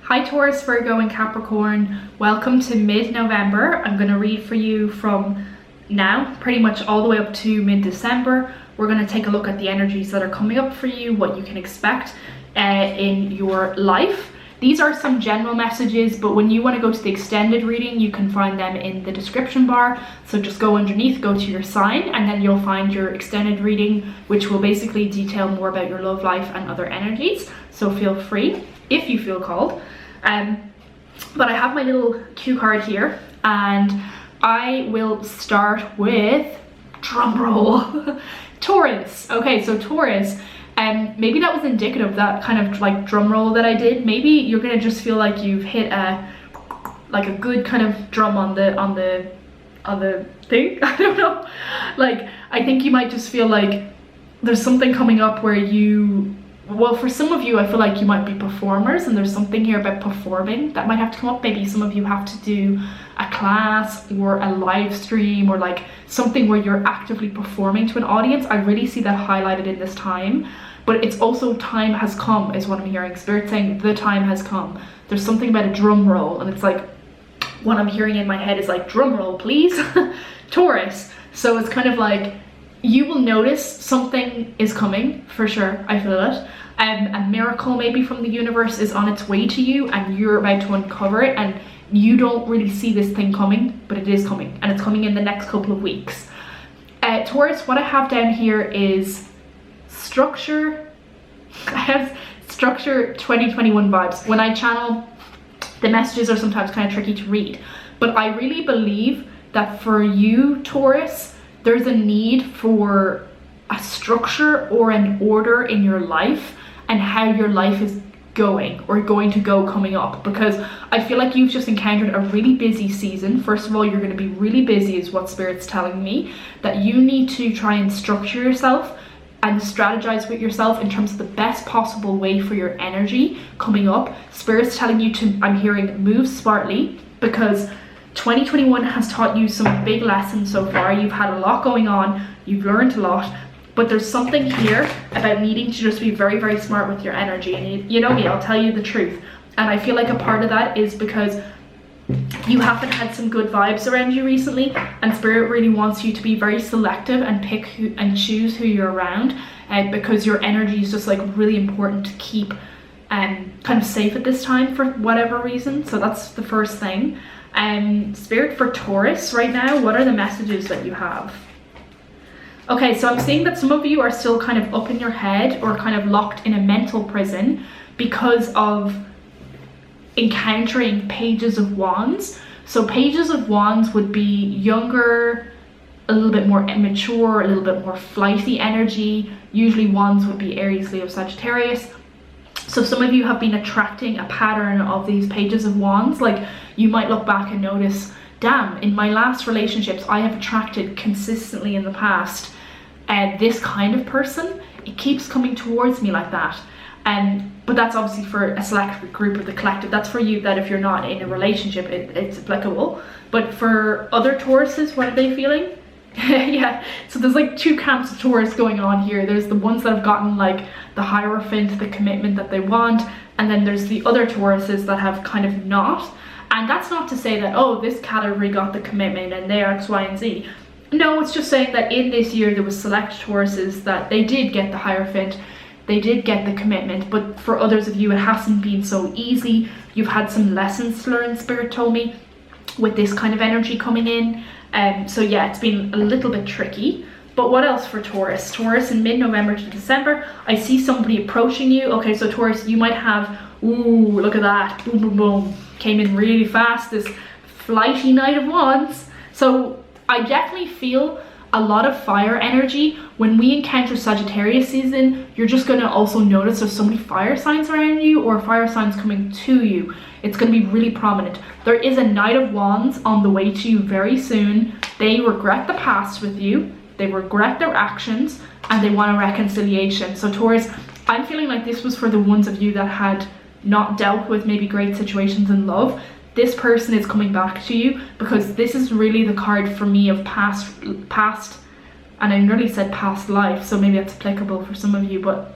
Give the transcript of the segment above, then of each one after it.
Hi Taurus, Virgo and Capricorn, welcome to mid-November. I'm going to read for you from now pretty much all the way up to mid-December. We're going to take a look at the energies that are coming up for you, what you can expect in your life. These are some general messages, but when you want to go to the extended reading, you can find them in the description bar. So just go underneath, go to your sign, and then you'll find your extended reading, which will basically detail more about your love life and other energies. So feel free if you feel called. But I have my little cue card here, and I will start with drum roll. Taurus. Okay, so Taurus, maybe that was indicative of that kind of like drum roll that I did. Maybe you're gonna just feel like you've hit a good kind of drum on the thing. I don't know. Like, I think you might just feel like there's something coming up where you, well, for some of you, I feel like you might be performers, and there's something here about performing that might have to come up. Maybe some of you have to do a class or a live stream or like something where you're actively performing to an audience. I really see that highlighted in this time, but it's also time has come is what I'm hearing. Spirit saying the time has come. There's something about a drum roll, and it's like what I'm hearing in my head is like, drum roll please. Taurus. So it's kind of like you will notice something is coming for sure. I feel it. A miracle maybe from the universe is on its way to you, and you're about to uncover it, and you don't really see this thing coming, but it is coming, and it's coming in the next couple of weeks. Taurus, what I have down here is structure. I have structure 2021 vibes. When I channel, the messages are sometimes kind of tricky to read, but I really believe that for you, Taurus, there's a need for a structure or an order in your life and how your life is going or going to go coming up, because I feel like you've just encountered a really busy season. First of all, you're going to be really busy is what Spirit's telling me, that you need to try and structure yourself and strategize with yourself in terms of the best possible way for your energy coming up. Spirit's telling you to, I'm hearing, move smartly, because 2021 has taught you some big lessons so far. You've had a lot going on, you've learned a lot, but there's something here about needing to just be very, very smart with your energy. And you know me, I'll tell you the truth. And I feel like a part of that is because you haven't had some good vibes around you recently, and Spirit really wants you to be very selective and pick who and choose who you're around, because your energy is just like really important to keep kind of safe at this time for whatever reason. So that's the first thing. Spirit, for Taurus right now, what are the messages that you have? Okay, so I'm seeing that some of you are still kind of up in your head or kind of locked in a mental prison because of encountering pages of wands. So pages of wands would be younger, a little bit more immature, a little bit more flighty energy. Usually wands would be Aries, Leo, Sagittarius. So some of you have been attracting a pattern of these pages of wands. Like, you might look back and notice, damn, in my last relationships, I have attracted consistently in the past this kind of person. It keeps coming towards me like that. But that's obviously for a select group of the collective. That's for you, that if you're not in a relationship, it's applicable. But for other Tauruses, what are they feeling? Yeah, so there's like two camps of Taurus going on here. There's the ones that have gotten like the Hierophant, the commitment that they want, and then there's the other Tauruses that have kind of not. And that's not to say that, oh, this category got the commitment and they're X, Y, and Z. No, it's just saying that in this year there was select Tauruses that they did get the Hierophant, they did get the commitment, but for others of you it hasn't been so easy. You've had some lessons to learn, Spirit told me, with this kind of energy coming in. So yeah, it's been a little bit tricky. But what else for Taurus? Taurus, in mid-November to December, I see somebody approaching you. Okay, so Taurus, you might have, ooh, look at that, boom, boom, boom, came in really fast, this flighty Knight of Wands. So I definitely feel a lot of fire energy. When we encounter Sagittarius season, you're just going to also notice there's so many fire signs around you, or fire signs coming to you. It's going to be really prominent. There is a Knight of Wands on the way to you very soon. They regret the past with you, they regret their actions, and they want a reconciliation. So Taurus, I'm feeling like this was for the ones of you that had not dealt with maybe great situations in love. This person is coming back to you, because this is really the card for me of past, and I nearly said past life, so maybe that's applicable for some of you, but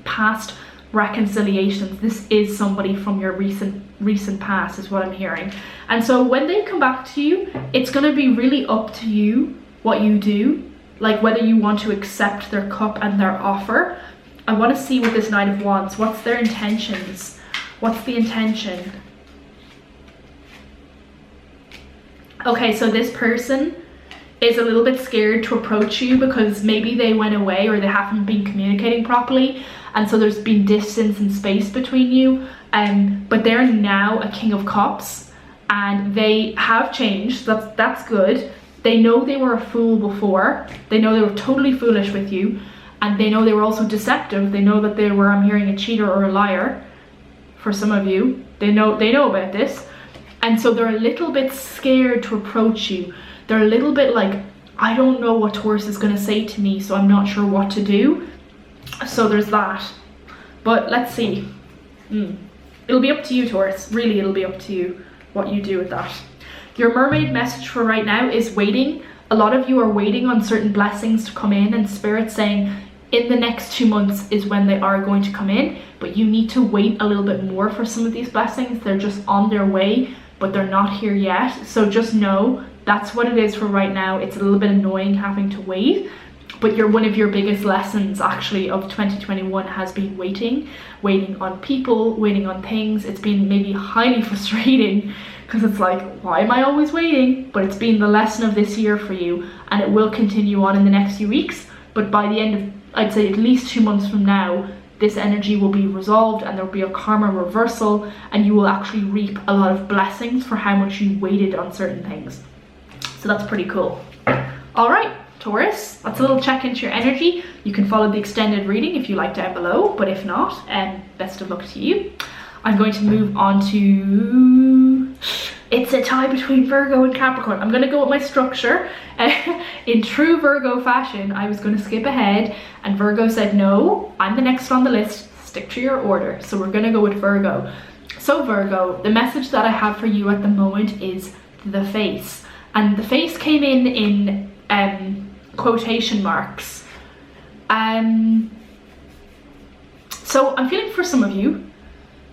past reconciliations. This is somebody from your recent past is what I'm hearing. And so when they come back to you, it's going to be really up to you what you do, like whether you want to accept their cup and their offer. I want to see with this Knight of Wands, what's their intentions? What's the intention? Okay, so this person is a little bit scared to approach you because maybe they went away or they haven't been communicating properly, and so there's been distance and space between you. But they're now a King of Cups and they have changed. That's good. They know they were a fool before. They know they were totally foolish with you, and they know they were also deceptive. They know that they were, I'm hearing, a cheater or a liar for some of you. They know about this, and so they're a little bit scared to approach you. They're a little bit like, I don't know what Taurus is going to say to me, so I'm not sure what to do. So there's that. But let's see. It'll be up to you, Taurus. Really, it'll be up to you what you do with that. Your mermaid message for right now is waiting. A lot of you are waiting on certain blessings to come in, and Spirit's saying in the next 2 months is when they are going to come in, but you need to wait a little bit more for some of these blessings. They're just on their way, but they're not here yet. So just know that's what it is for right now. It's a little bit annoying having to wait, but one of your biggest lessons actually of 2021 has been waiting on people, waiting on things. It's been maybe highly frustrating because it's like, why am I always waiting? But it's been the lesson of this year for you, and it will continue on in the next few weeks. But by the end of, I'd say at least 2 months from now, this energy will be resolved and there'll be a karma reversal, and you will actually reap a lot of blessings for how much you waited on certain things. So that's pretty cool. All right, Taurus, that's a little check into your energy. You can follow the extended reading if you like down below, but if not, best of luck to you. I'm going to move on to, it's a tie between Virgo and Capricorn. I'm going to go with my structure. In true Virgo fashion, I was going to skip ahead, and Virgo said, no, I'm the next on the list, stick to your order. So we're going to go with Virgo. So Virgo, the message that I have for you at the moment is the face. And the face came in quotation marks. So I'm feeling for some of you,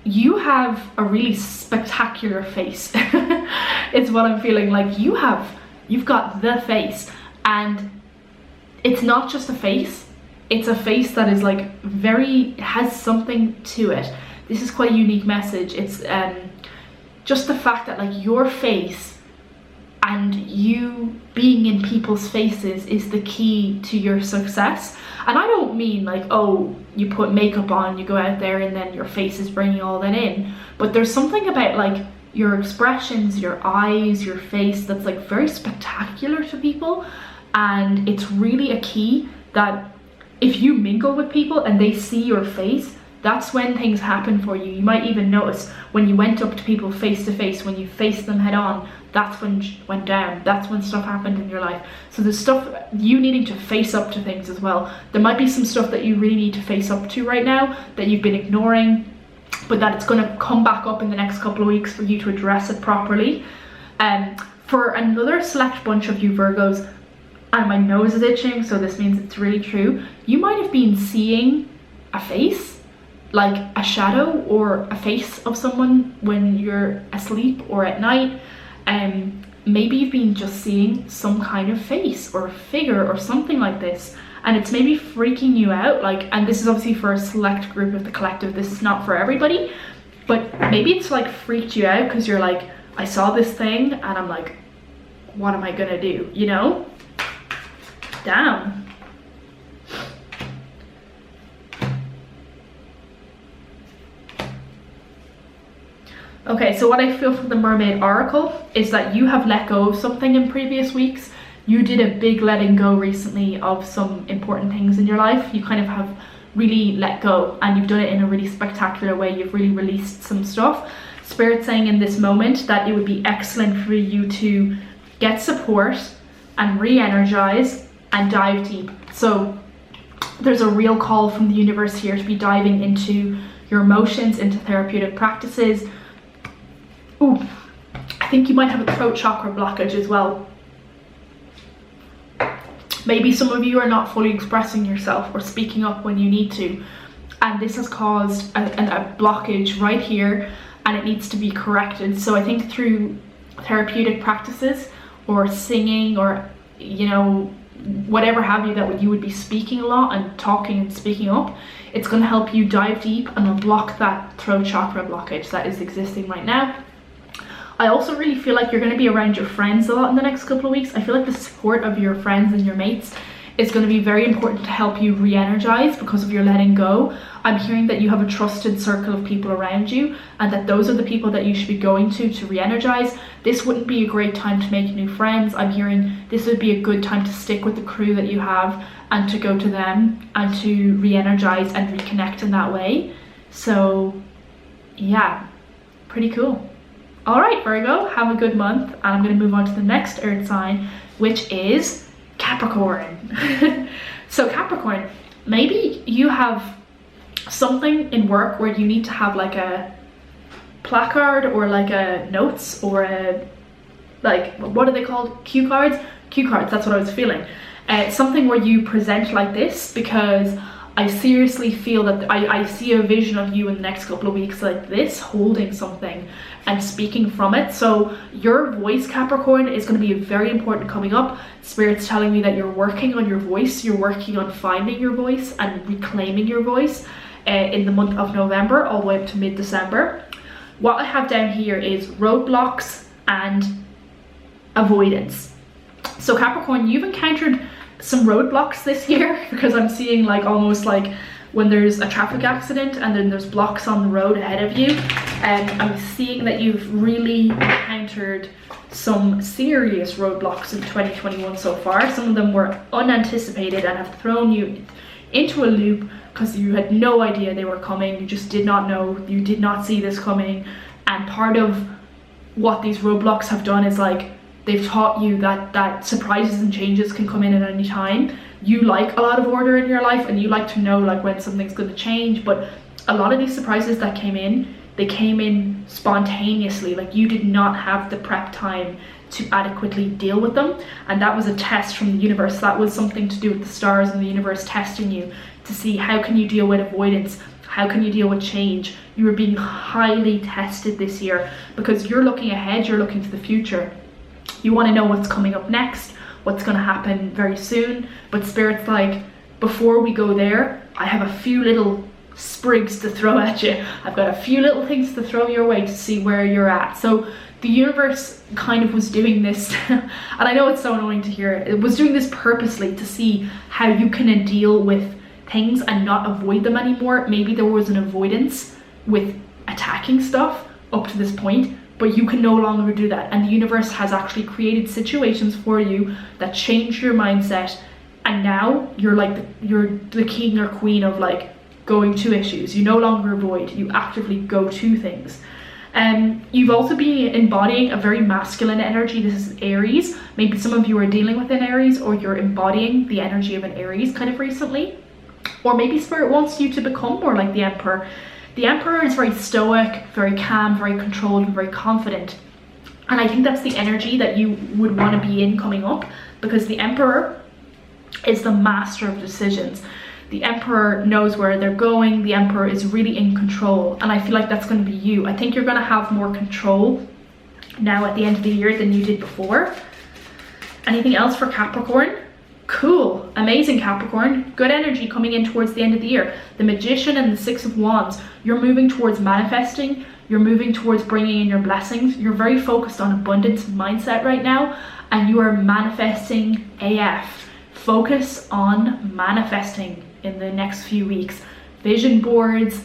you have a really spectacular face. It's what I'm feeling like. You've got the face, and it's not just a face, it's a face that is like has something to it. This is quite a unique message. It's just the fact that like your face and you being in people's faces is the key to your success. And I don't mean like, oh, you put makeup on, you go out there and then your face is bringing all that in. But there's something about like your expressions, your eyes, your face that's like very spectacular to people. And it's really a key that if you mingle with people and they see your face, that's when things happen for you. You might even notice when you went up to people face to face, when you faced them head on, that's when it went down. That's when stuff happened in your life. So there's stuff, you needing to face up to things as well. There might be some stuff that you really need to face up to right now that you've been ignoring, but that it's going to come back up in the next couple of weeks for you to address it properly. For another select bunch of you Virgos, and my nose is itching, so this means it's really true, you might have been seeing a face, like a shadow or a face of someone when you're asleep or at night. Maybe you've been just seeing some kind of face or figure or something like this, and it's maybe freaking you out. Like, and this is obviously for a select group of the collective, this is not for everybody, but maybe it's like freaked you out because you're like, I saw this thing and I'm like, what am I gonna do, you know? Damn. Okay, so what I feel from the Mermaid Oracle is that you have let go of something in previous weeks. You did a big letting go recently of some important things in your life. You kind of have really let go, and you've done it in a really spectacular way. You've really released some stuff. Spirit's saying in this moment that it would be excellent for you to get support and re-energize and dive deep. So there's a real call from the universe here to be diving into your emotions, into therapeutic practices. Ooh, I think you might have a throat chakra blockage as well. Maybe some of you are not fully expressing yourself or speaking up when you need to. and this has caused a blockage right here, and it needs to be corrected. So I think through therapeutic practices or singing or, you know, whatever have you, that you would be speaking a lot and talking and speaking up, it's going to help you dive deep and unblock that throat chakra blockage that is existing right now. I also really feel like you're going to be around your friends a lot in the next couple of weeks. I feel like the support of your friends and your mates is going to be very important to help you re-energize because of your letting go. I'm hearing that you have a trusted circle of people around you, and that those are the people that you should be going to re-energize. This wouldn't be a great time to make new friends. I'm hearing this would be a good time to stick with the crew that you have and to go to them and to re-energize and reconnect in that way. So yeah, pretty cool. All right, Virgo, have a good month. And I'm going to move on to the next earth sign, which is Capricorn. So Capricorn, maybe you have something in work where you need to have like a placard or like a notes or a, like, what are they called? Cue cards? Cue cards, that's what I was feeling. Something where you present like this, because I seriously feel that I see a vision of you in the next couple of weeks like this, holding something and speaking from it. So your voice, Capricorn, is going to be very important coming up. Spirit's telling me that you're working on your voice, you're working on finding your voice and reclaiming your voice in the month of November all the way up to mid-December. What I have down here is roadblocks and avoidance. So Capricorn, you've encountered some roadblocks this year, because I'm seeing like almost like when there's a traffic accident and then there's blocks on the road ahead of you, and I'm seeing that you've really encountered some serious roadblocks in 2021 so far. Some of them were unanticipated and have thrown you into a loop because you had no idea they were coming. You just did not know, you did not see this coming. And part of what these roadblocks have done is like they've taught you that surprises and changes can come in at any time. You like a lot of order in your life and you like to know like when something's going to change, but a lot of these surprises that came in, they came in spontaneously. Like you did not have the prep time to adequately deal with them, and that was a test from the universe. That was something to do with the stars and the universe testing you to see how can you deal with avoidance, how can you deal with change. You were being highly tested this year because you're looking ahead, you're looking to the future. You want to know what's coming up next, what's going to happen very soon, but Spirit's like, before we go there, I have a few little sprigs to throw at you. I've got a few little things to throw your way to see where you're at. So the universe kind of was doing this, and I know it's so annoying to hear it was doing this purposely to see how you can deal with things and not avoid them anymore. Maybe there was an avoidance with attacking stuff up to this point, but you can no longer do that, and the universe has actually created situations for you that change your mindset, and now you're like you're the king or queen of like going to issues. You no longer avoid, you actively go to things. You've also been embodying a very masculine energy. This is Aries. Maybe some of you are dealing with an Aries, or you're embodying the energy of an Aries kind of recently, or maybe Spirit wants you to become more like the Emperor. The Emperor is very stoic, very calm, very controlled, and very confident. And I think that's the energy that you would want to be in coming up, because the Emperor is the master of decisions. The Emperor knows where they're going. The Emperor is really in control. And I feel like that's going to be you. I think you're going to have more control now at the end of the year than you did before. Anything else for Capricorn? Cool, amazing Capricorn. Good energy coming in towards the end of the year. The Magician and the Six of Wands. You're moving towards manifesting. You're moving towards bringing in your blessings. You're very focused on abundance mindset right now, and you are manifesting AF. Focus on manifesting in the next few weeks. Vision boards,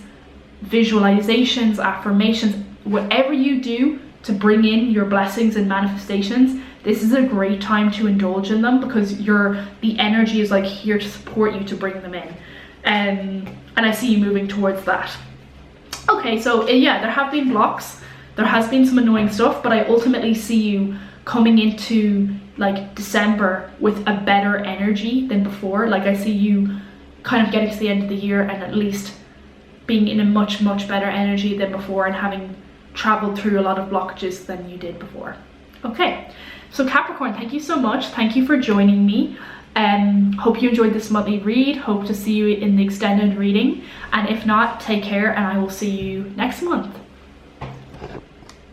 visualizations, affirmations, whatever you do to bring in your blessings and manifestations, this is a great time to indulge in them, because the energy is like here to support you to bring them in. And I see you moving towards that. Okay, so yeah, there have been blocks, there has been some annoying stuff, but I ultimately see you coming into like December with a better energy than before. Like I see you kind of getting to the end of the year and at least being in a much better energy than before, and having traveled through a lot of blockages than you did before. Okay, so Capricorn, thank you so much. Thank you for joining me. Hope you enjoyed this monthly read. Hope to see you in the extended reading, and if not, take care and I will see you next month.